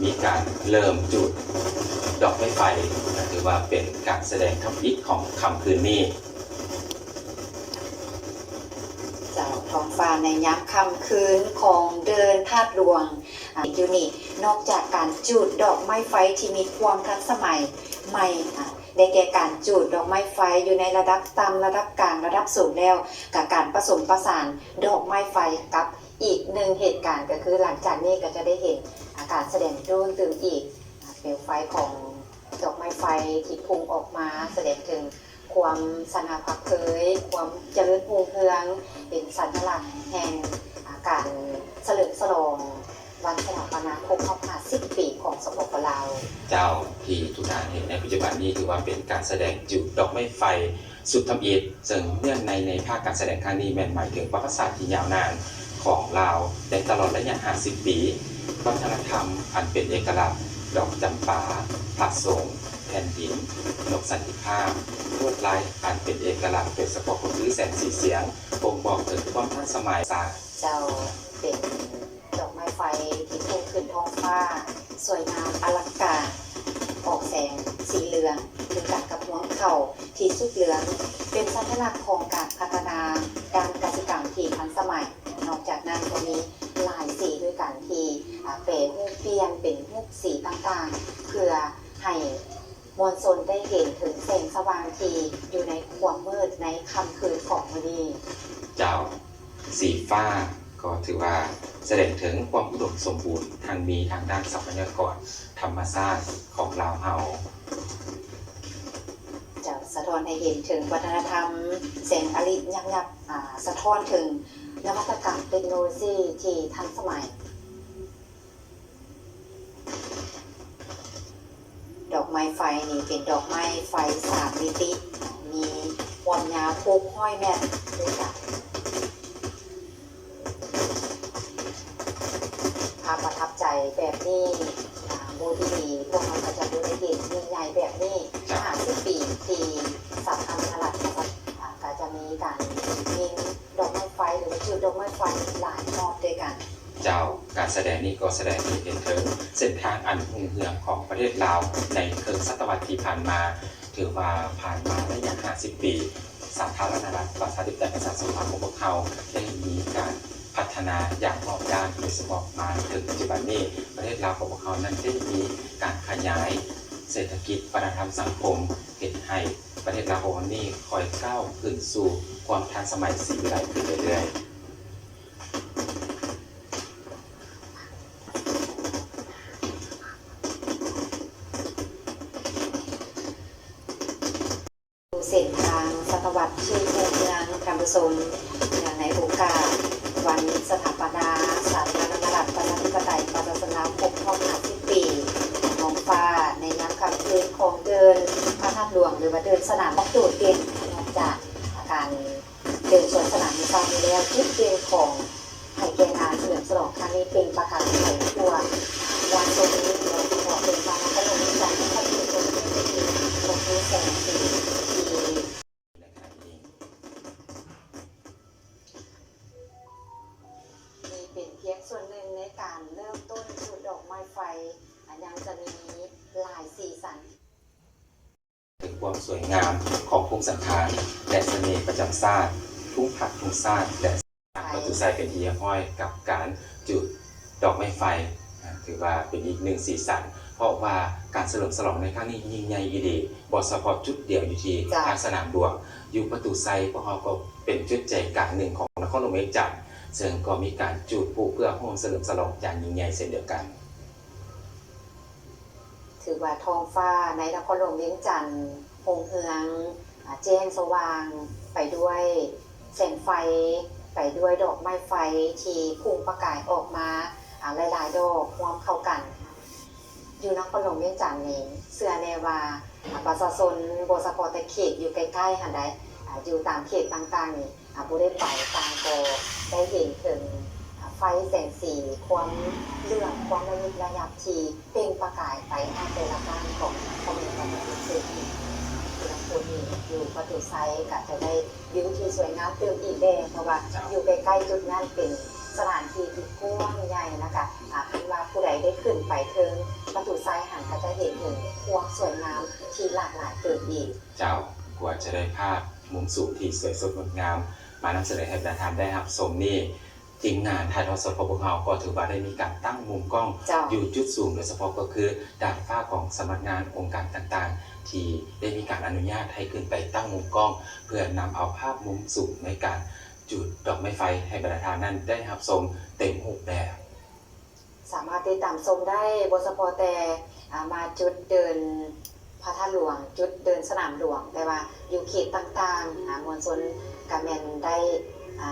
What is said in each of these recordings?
มีการเริ่มจุดดอกไม้ไฟถือว่าเป็นการแสดงทำอิฐของค่ำคืนนี้เจ้าท้องฟ้าในยามค่ำคืนของเดินธาตุหลวงอยู่นี่นอกจากการจุดดอกไม้ไฟที่มีความทันสมัยใหม่ได้แก่การจุดดอกไม้ไฟอยู่ในระดับต่ำระดับกลางระดับสูงแล้วกับการผสมประสานดอกไม้ไฟกับอีกหนึ่งเหตุการณ์ก็คือหลังจากนี้ก็จะได้เห็นการแสดงโดรนตื่นอีกเปลวไฟของดอกไม้ไฟที่พุ่งออกมาแสดงถึงความสง่าผ่าเผยความเจริญรุ่งเรืองเป็นสัญลักษณ์แห่งการเฉลิมฉลองวันสถาปนาครบรอบ50 ปีของสปป.ลาวเจ้าที่ทุกท่านเห็นในปัจจุบันนี้ถือว่าเป็นการแสดงจุดดอกไม้ไฟสุดทำอิฐซึ่งเนื่องในภาคการแสดงครั้งนี้แม่นหมายถึงประวัติศาสตร์ที่ยาวนานของลาวในตลอดระยะ50 ปีวัฒนธรรมอันเป็นเอกลักษณ์ดอกจำปาพระสงฆ์แผ่นดินนกสันติภาพลวดลายอันเป็นเอกลักษณ์โดยเฉพาะคนถือแสงสีเสียงบ่งบอกถึงความทันสมัยศาสตร์เจ้าเป็นดอกไม้ไฟที่พุ่งขึ้นท้องฟ้าสวยงามอลังการออกแสงสีเหลืองถึงกับหัวเข่าที่สุดเหลืองเป็นสัญลักษณ์ของการพัฒนาการกสิกรรมที่ทันสมัยนอกจากนั้นก็มีหลายสีด้วยกันที่เป็นรูปเปลี่ยนเป็นรูปสีต่างๆเพื่อให้มวลชนได้เห็นถึงแสงสว่างที่อยู่ในความมืดในค่ำคืนของมื้อนี้เจ้าสีฟ้าก็ถือว่าแสดงถึงความอุดมสมบูรณ์ทางมีทางด้านทรัพยากรธรรมชาติของลาวเฮาจะสะท้อนให้เห็นถึงวัฒนธรรมแสงอลิยับยับสะท้อนถึงนวัตกรรมเทคโนโลยีที่ทันสมัยดอกไม้ไฟนี่เป็นดอกไม้ไฟ3 มิติมีความยาว600 เมตรด้วยกันภาพประทับใจแบบนี้บูดีพวกเราก็จะดูได้เห็นมีใหญ่แบบนี้50 ปีที่สาธารณรัฐก็จะมีการยิงดอกไม้ไฟหรือจุดดอกไม้ไฟหลายรอบด้วยกันเจ้าการแสดงนี้ก็แสดงให้เห็นถึงเส้นทางอันรุ่งเรืองของประเทศลาวในครึ่งศตวรรษที่ผ่านมาถือว่าผ่านมาระยะ50 ปีสาธารณรัฐประชาธิปไตยประชาชนของพวกเขาได้มีการพัฒนาอย่างรอบด้านโดยเฉพาะมาถึงปัจจุบันนี้ประเทศลาวของพวกเขานั้นได้มีการขยายเศรษฐกิจวัฒนธรรมสังคมเห็นให้ประเทศลาวของเรานี้คอยก้าวขึ้นสู่ความทันสมัยสีวิไลขึ้นเรื่อยๆเส้นทางศตวรรษที่รุ่งเรืองท่านผู้ชมในโอกาสวันสถาปนาสาธารณรัฐประชาธิปไตยประชาชนลาวครบรอบ50 ปีท้องฟ้าในยามค่ำคืนของเดินพระธาตุหลวงหรือว่าเดินสนามโดดเด่นนอกจากการเดินสวนสนามในตอนนี้แล้วจุดเด่นของไห่แกงานเฉลิมฉลองครั้งนี้เป็นประกาศไห่ทั่ววันตรงนี้เราขอเป็นการขนมจากที่ท่านผู้ชมได้ยินตรงนี้แสงสีเป็นเพียงส่วนหนึ่งในการเริ่มต้นจุดดอกไม้ไฟยังจะมีหลายสีสันถึงความสวยงามของภูมิสันฐานและเสน่ห์ประจำชาติทุ่งผักทุ่งชาติและประตูไซเป็นที่ห้อยกับการจุดดอกไม้ไฟถือว่าเป็นอีกหนึ่งสีสันเพราะว่าการเฉลิมฉลองในครั้งนี้ยิ่งใหญ่อีดีบอสพอจุดเดียวอยู่ที่ทางสนามหลวงอยู่ประตูไซพวกเขาก็เป็นจุดใจกลางหนึ่งของนครหลวงเวียงจันทร์ซึ่งก็มีการจุดพลุเพื่อร่วมเฉลิมฉลองอย่างยิ่งใหญ่เช่นเดียวกันถือว่าท้องฟ้าในนครหลวงเวียงจันทร์หงเฮืองแจ้งสว่างไปด้วยแสงไฟไปด้วยดอกไม้ไฟที่พุ่งประกายออกมาหลายๆดอกรวมเข้ากันอยู่นครหลวงเวียงจันทร์นี่เสื้อแนว่าประชาชนโบสปอร์ตเขตอยู่ใกล้ๆหันใดอยู่ตามเขตต่างๆนี่ผู้ได้ไปต่างก็ได้เห็นถึงไฟแสงสีความเรื่องความระยิบระยับที่เปล่งประกายไปแต่ละด้านของคอมเมนต์ของประเทศที่ลำพูนนี่อยู่ประตูไซก็จะได้วิวที่สวยงามเติมอีกแดงเพราะว่าอยู่ใกล้ๆจุดนั้นเป็นสถานที่ที่กว้างใหญ่นะคะคิดว่าผู้ใด ได้ขึ้นไปถึงประตูทรายหันก็จะเห็นถึงความสวยงามที่หลากหลายเติบอีกเจ้ากว่าจะได้ภาพมุมสูงที่สวยสดงดงามมานำเสนอให้ประธานได้รับชมนี่ทีมงานถ่ายทอดสดของพวกเราก็ถือว่าได้มีการตั้งมุมกล้องอยู่จุดสูงโดยเฉพาะก็คือด้านฝ้าของสำนักงานองค์การต่างๆที่ได้มีการอนุญาตให้ขึ้นไปตั้งมุมกล้องเพื่อนำเอาภาพมุมสูงในการจุดดอกไม้ไฟให้ประธานนั้นได้รับชมเต็มรูปแบบสามารถติดตามชมได้บนสปอร์แต่มาจุดเดินพระธาตุหลวงจุดเดินสนามหลวงแต่ว่าอยู่เขตต่างๆมวลชนกาแมนได้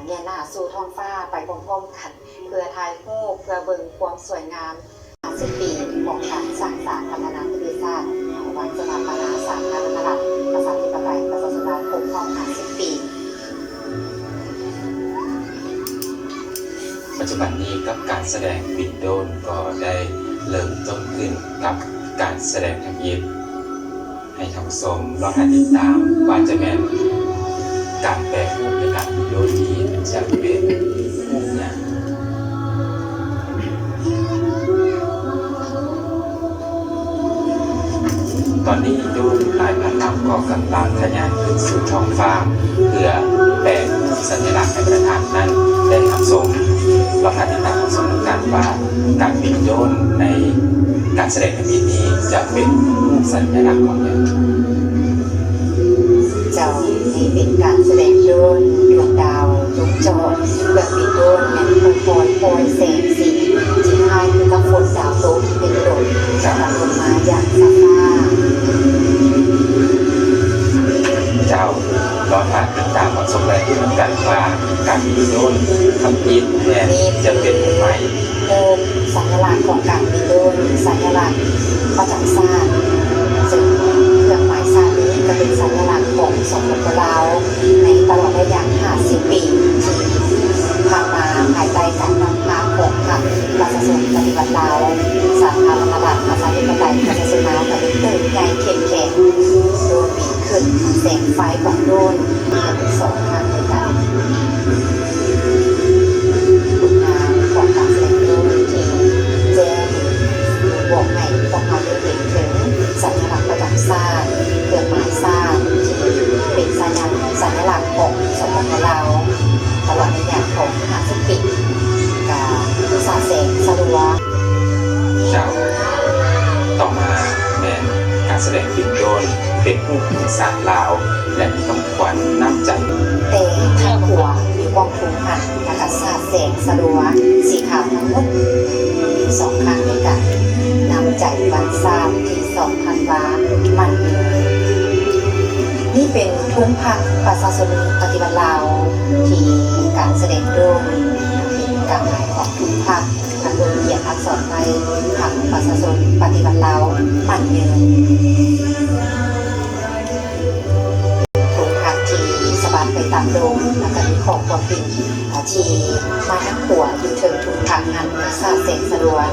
เงียหน้าสู่ท้องฟ้าไปพร้อมๆกันเพื่อถ่ายรูปเพื่อเบิ่งความสวยงาม10 ปีของการสร้างสรรค์พัฒนาประเทศชาติวันสถาปนาสาธารณรัฐประชาธิปไตยประชาชนราชครบรอบ50 ปีปัจจุบันนี้กับการแสดงบิดโดนก็ได้เริ่มต้นขึ้นกับการแสดงทำยิบให้ท่านผู้ชมรอติดตามว่าจะแม่นการแปลรูปในการบิดโดนนี้จะเป็นรูปอย่างตอนนี้โดนหลายพันลำก็กำลังทะยานขึ้นสู่ท้องฟ้าเพื่อแปลสัญลักษณ์ให้ประธานนั้นได้ทำส่งเราติดตามสถานการณ์ว่าการบินโดรนในการแสดงในปีนี้จะเป็นรูปสัญลักษณ์ของอย่างเจ้านี่เป็นการแสดงโดรนดวงดาวดวงจอดเพื่อบินโดรนเนี่ยโปรยแสงสีที่ท้ายคือกับฝนดาวตกเป็นโดดจากลงมาอย่างสง่าเจ้าเราติดตามชมรายการว่าการบินโดรนทำปีเนี่ยจะเป็นยังไงสัญลักษณ์ของการบินโดรนสัญลักษณ์ประจำชาติซึ่งเครื่องหมายชาตินี้ก็เป็นสัญลักษณ์ของสปป.ลาวในตลอดระยะ50 ปีที่ผ่านมาภายใต้การนำพาของพรรคประชาชนปฏิวัติลาวสาธารณรัฐประชาธิปไตยประชาชนลาวก็ได้เติบใหญ่เข้มแข็งโดยมีขึ้นแสงไฟของโดรนมี2ทางด้วยกันของการแสดงโดรนที่แจ้งบอกให้พวกเราได้เห็นถึงสัญลักษณ์ประจำชาติเครื่องหมายชาติที่เป็นสัญลักษณ์ของสปป.ลาวตลอดระยะของ50 ปีกับสาแสงสลัวเจ้าต่อมาแม่การแสดงบินโดรนเป็นรูปศาสตร์ลาวและมีคำขวัญน้ำใจแต่ข้างหัวมีกองทุนหันและก็สาแสงสลัวสีขาวทั้งหมด2 ครั้งด้วยกันนำใจวันซาที่2 ธันวามันนี่เป็นทุ่งพักประชาชนปฏิบัติลาวที่การแสดงโดรนเป็นการหมายของทุ่งพักทางโรงเรียนอักษรไทยพักประชาชนปฏิบัติลาวมันยืนทุ่งพักที่สบายไปตามโดมแล้วก็มีของความเป็นที่มาทั้งหัวอยู่ถึงทุ่งพักนั้นในซาเซนสะดวน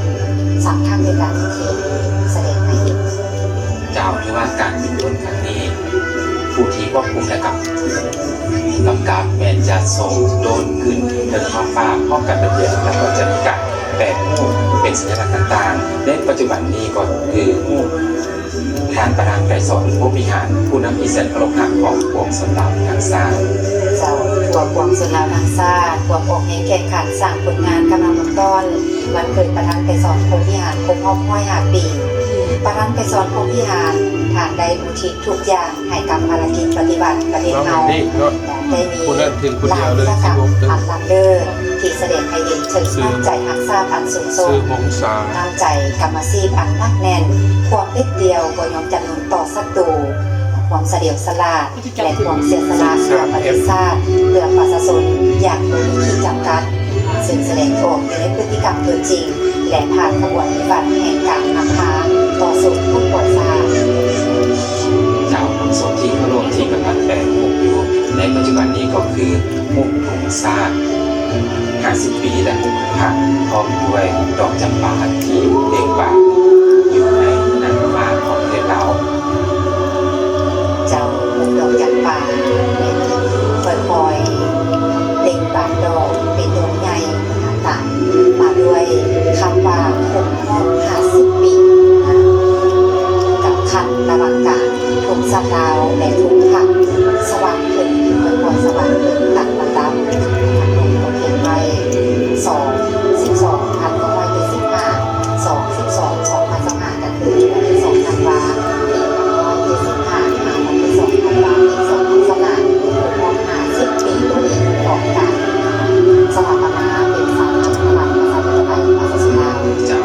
3 ครั้งด้วยกันที่แสดงให้เห็นเจ้าที่ว่าการบินโดรนครั้งนี้ผู้ที่ควบคุมและกำกับแมนจะส่งโดรนขึ้นเดินท้องฟ้าพร้อมกันระเบียบแล้วก็จะมีการแปลรูปเป็นสัญลักษณ์ต่างๆในปัจจุบันนี้ก็คือรูปทางประธานไกรสอนผู้บริหารผู้นำอีเซนเคารพหักของพวกสนามทางสร้างเจ้าตัวพวกสนามทางสร้างพวกออกให้แข่งขันสร้างผลงานกำลังต้นวันเกิดประธานไกรสอนผู้บริหารครบรอบ5 ปีประธานไกรสอนผู้บริหารฐานได้อุทิศทุกอย่างให้กับภารกิจปฏิบัติประเทศเราได้มีหลายกิจกรรมอันล้ำเลิศที่แสดงให้เห็นถึงน้ำใจหักษาอันสูงส่งน้ำใจกรรมซีพอันนักแน่นความเด็ดเดียวบ่ยอมจำนนต่อศัตรูความเสดียวสลาดและความเสียสละเพื่อประเทศชาติเพื่อประชาชนอย่างไม่มีขีดจำกัดซึ่งแสดงออกในพฤติกรรมตัวจริงและผ่านขบวนปฏิบัติแห่งการนำพาต่อสู่ผู้ป่วยชาติเจ้าของโซที่เขาร่วมที่กำลังแปลรูปอยู่ในปัจจุบันนี้ก็คือมุกถุงซาด50 ปีและมุกผักพร้อมด้วยดอกจำปาที่เบ่งบานอยู่ในน้ำฟ้าของประเทศลาวเจ้าดอกจำปาค่อยๆเบ่งบานดอกเป็นดอกใหญ่ต่างๆมาโด ด้วยคำว่าครบรอบ50 ปีกับคันระวังการทุกสัตว์ดาวและทุกผักสว่างขึ้นโดยความสว่างขึ้นตัดระดับทางลงก็เขียนไว้2025ก็คือวันที่2ธันวาปี2575วันที่2ธันวาปี2025ครบ50 ปีตัวเองของการสถาปนาเป็นสาธารณรัฐประชาธิปไตยประชาชนลาวเจ้า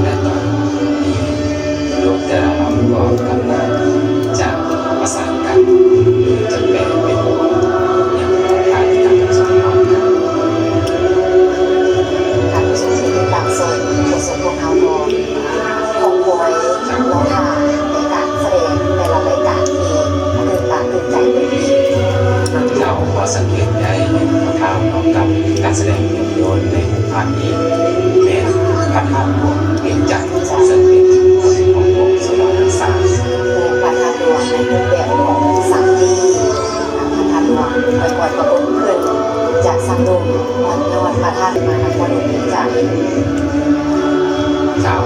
และตอนนี้โลกแต่ละเราก็กำลังจะประสานกันจะแปลเป็นอย่างการสอนเราครับ การประชุมที่ต่างโซนโฆษกพวกเราคงคอยเราทางในการแสดงแต่ละรายการที่ตื่นตาตื่นใจเป็นอีก เราก็สังเกตได้ในพระธาตุเกี่ยวกับการแสดงภาพยนตร์ในภาคนี้เป็นพระธาตุหลวงเวียงจันทร์ซึ่งเป็นคนของหลวงสวรรค์สาม เป็นพระธาตุหลวงในรูปแบบของสังกีพระธาตุหลวงปล่อยประกบขึ้นจากสังดุมวันยอดพระธาตุมานครหลวงเวียงจันทร์ เจ้า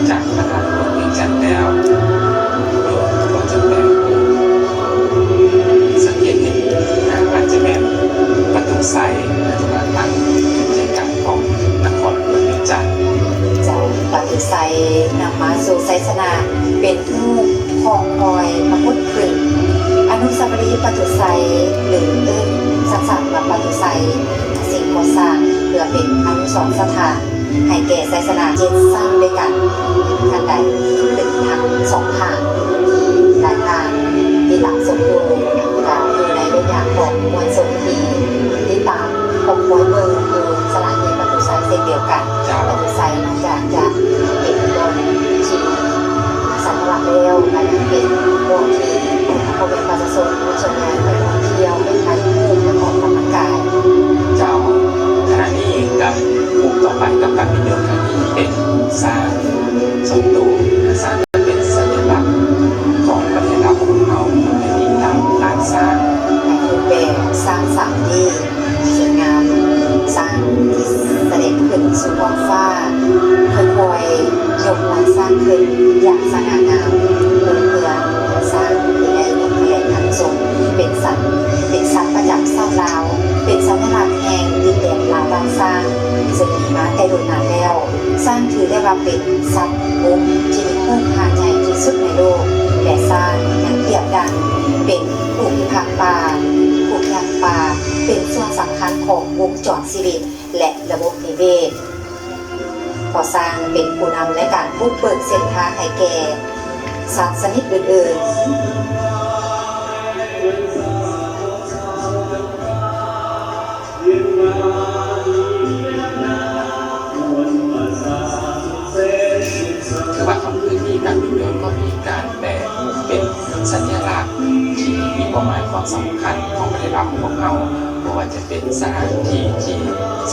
จากพระธาตุหลวงเวียงจันทร์แล้วโยมก็จะแปลสังเกตเห็นอาจจะเป็นประตูใสปัจจุบันตั้งจุดใจกลางของนครหลวงเวียงจันทร์ เจ้าปฏิไซนำมาสู่ไซสนาเป็นผู้คองคอยพระพุทธขึ้นอนุสาวรีย์ปฏิไซหรือสั้นๆว่าปฏิไซสิ่งก่อสร้างเพื่อเป็นอนุสรณ์สถานให้แก่ไซสนา7สร้างด้วยกันทันใดเป็นทั้ง2ทางหลายทางที่หลังสมบูรณ์อยู่ในระยะของมวลสนที่ตามของมวลเมืองคือสถานีปฏิไซเช่นเดียวกันปฏิไซนอกจากจะเป็นบนที่สัญลักษณ์แล้วมันเป็นพวกที่เขาเป็นประชาชนส่วนใหญ่ไปท่องเที่ยวไปถ่ายรูปไปออกกำลังกาย เจ้าขณะนี้กับภูมิต่อไปกับการพิจารณาครั้งนี้เป็นสร้างสมตูสร้างจะเป็นสัญลักษณ์ของประเทศลาวของเราในที่ตามลานสร้าง ในรูปแบบสร้างสรรค์ที่สวยงามสร้างที่เสด็จขึ้นสู่ท้องฟ้าค่อยๆยกมวลสร้างขึ้นอย่างสง่างามเพื่อสร้างที่ได้ยกแถลงขันทรงเป็นสัตว์ประจำชาติลาวเป็นสัญลักษณ์แห่งดินแดนลาวบ้านสร้างซึ่งมีมาแต่รุ่นนานแล้วสร้างถือได้ว่าเป็นสัตว์บุกที่มีภูมิภาคใหญ่ที่สุดในโลกและสร้างยังเปรียบดังเป็นผู้พิทักษ์ป่าเป็นส่วนสำคัญของวงจรชีวิตและระบบนิเวศขอสร้างเป็นผู้นำในการบุกเบิกเส้นทางให้แก่สัตว์ชนิดอื่นๆคือว่าคำคืนนี้การพิจารณาก็มีการแปลเป็นสัญลักษณ์ที่มีความหมายความสำคัญของประเทศลาวของเราเพราะว่าจะเป็นสถานที่ที่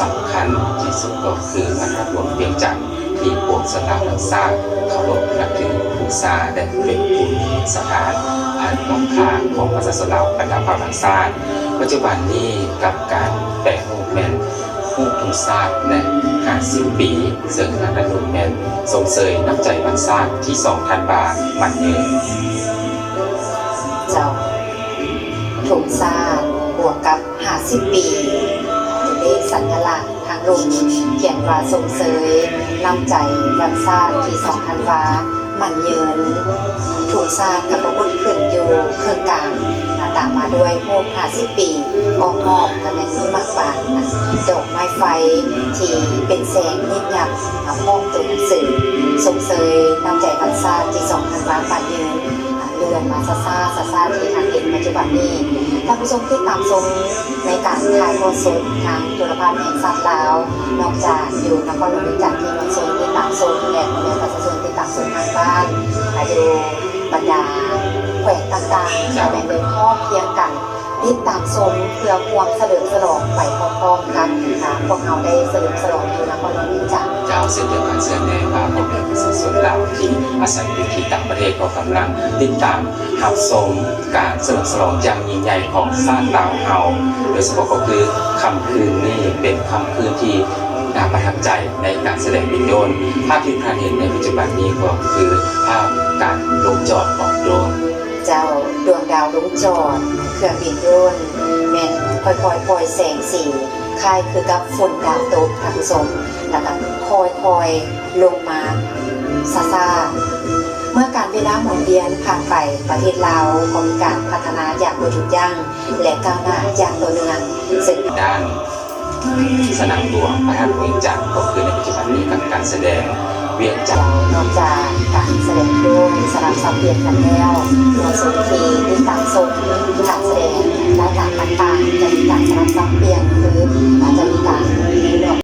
สำคัญที่สุดก็คือพระธาตุหลวงเวียงจันทร์ที่ปวงชนลาวทั้งสร้างเคารพนับถือบูชาและเป็นภูมิสถานอันล้ำค่าของประชาชนลาวบรรดาเผ่าทั้งชาติปัจจุบันนี้กับการแปลรูปแมนผู้ทุนศาสตร์และ50 ปีซึ่งทางรัฐบาลแมนส่งเสริมน้ำใจบรรษาที่2,000 บาทมันเองเจ้าถูกสร้างบวกกับ50 ปีจะได้สัญลักษณ์ทางลงเขียนว่าส่งเสริมน้ำใจบรรษาที่2,000 บาทมันเยินถูกสร้างกับพระพุทธขึ้นอยู่เครื่องกลางตามมาด้วยพวก50 ปีออกมอบกันในที่มักบานดอกไม้ไฟที่เป็นแสงนิดหยับห้องตัวหนังสือส่งเสริมน้ำใจบรรษาที่2,000 บาทมันเยินเรือนมาซาที่ทางเห็นปัจจุบันนี้ท่านผู้ชมที่ตามชมในการถ่ายทอดสดทางโทรภาพแห่งชาติลาวนอกจากอยู่นครหลวงเวียงจันทร์ที่มวลชนที่ตามชมและประชาชนที่ตามชมทางบ้านดูบรรดาแขวงต่างๆแบ่งเป็นข้อเพียงกันติดตามชมเพื่อความเฉลิมฉลองไปพร้อมๆกันพวกเราได้เฉลิมฉลองอยู่นครหลวงเวียงจันทร์ เจ้าเช่นเดียวกันเชื่อแน่ว่าพ่อแม่ประชาชนลาวที่อาศัยอยู่ที่ต่างประเทศก็กำลังติดตามรับชมการเฉลิมฉลองอย่างยิ่งใหญ่ของชาติลาวเฮาโดยเฉพาะก็คือค่ำคืนนี้เป็นค่ำคืนที่น่าประทับใจในการแสดงบินโดรนภาพที่ท่านเห็นในปัจจุบันนี้ก็คือภาพการลงจอดของโดรน เจ้าดวงดาวลงจอดเครื่องบินโดรนแม่นค่อยๆปล่อยแสงสีคล้ายคือกับฝุ่นดาวตกท่านผู้ชมแล้วก็ค่อยๆลงมาซาๆเมื่อการเวลาหมุนเวียนผ่านไปประเทศลาวก็มีการพัฒนาอย่างบ่หยุดยั้งและก้าวหน้าอย่างต่อเนื่องซึ่ง ด้านสนามหลวงพระธาตุเวียงจันทร์ก็คือในปัจจุบันนี้กับการแสดงเวียงจันทร์ นอกจากการแสดงโดยสลับสับเปลี่ยนกันแล้วในส่วนที่มีการส่งการแสดงรายการต่างๆจะมีการสลับสับเปลี่ยนคืออาจจะมีการเลือก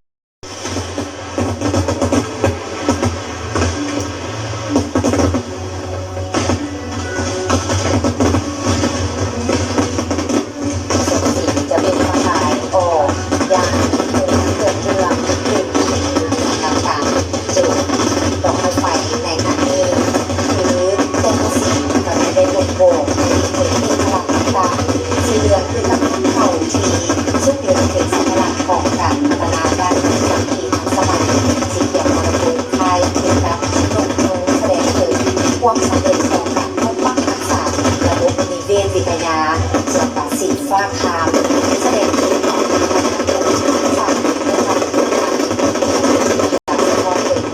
จะเป็นภาษาออกอย่างเกิดเรื่องคือการจุดดอกไม้ไฟในครั้งนี้คือเส้นสีก็จะได้ลงโบกในที่พลังต่างๆสีเหลืองคือกับเข่าทีซึ่งเหลืองเป็นสัญลักษณ์ของการพัฒนาด้านการขี่ทันสมัยสีเขียวมรกตไทยคือกับลงมือแสดงถึงความสำเร็จของการปกป้องรักษาระบบนิเวศวิทยาส่วนกับสีฟ้าคามแสดงถึงของ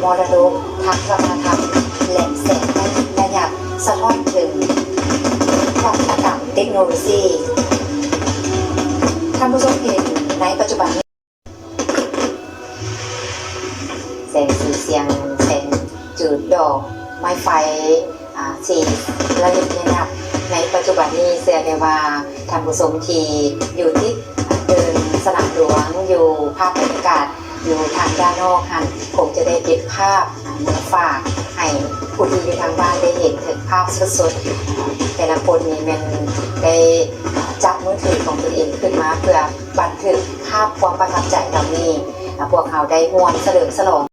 มรดกทางวัฒนธรรมและแสงและหยัดสะท้อนถึงนวัตกรรมเทคโนโลยีท่านผู้ชมเห็นในปัจจุบันนี้แสงสีเสียงแสงจุดดอกไม้ไฟสีระยิบระยับในปัจจุบันนี้เสียได้ว่าท่านผู้ชมที่อยู่ที่เดินสนามหลวงอยู่ภาพบรรยากาศอยู่ทางด้านนอกหันคงจะได้เก็บภาพมาฝากให้ผู้ที่อยู่ทางบ้านได้เห็นถึงภาพสดๆแต่ละคนนี้มันได้จับมือถือของตัวเองขึ้นมาเพื่อบันทึกภาพความประทับใจเหล่านี้พวกเขาได้ม่วนเฉลิมฉลอง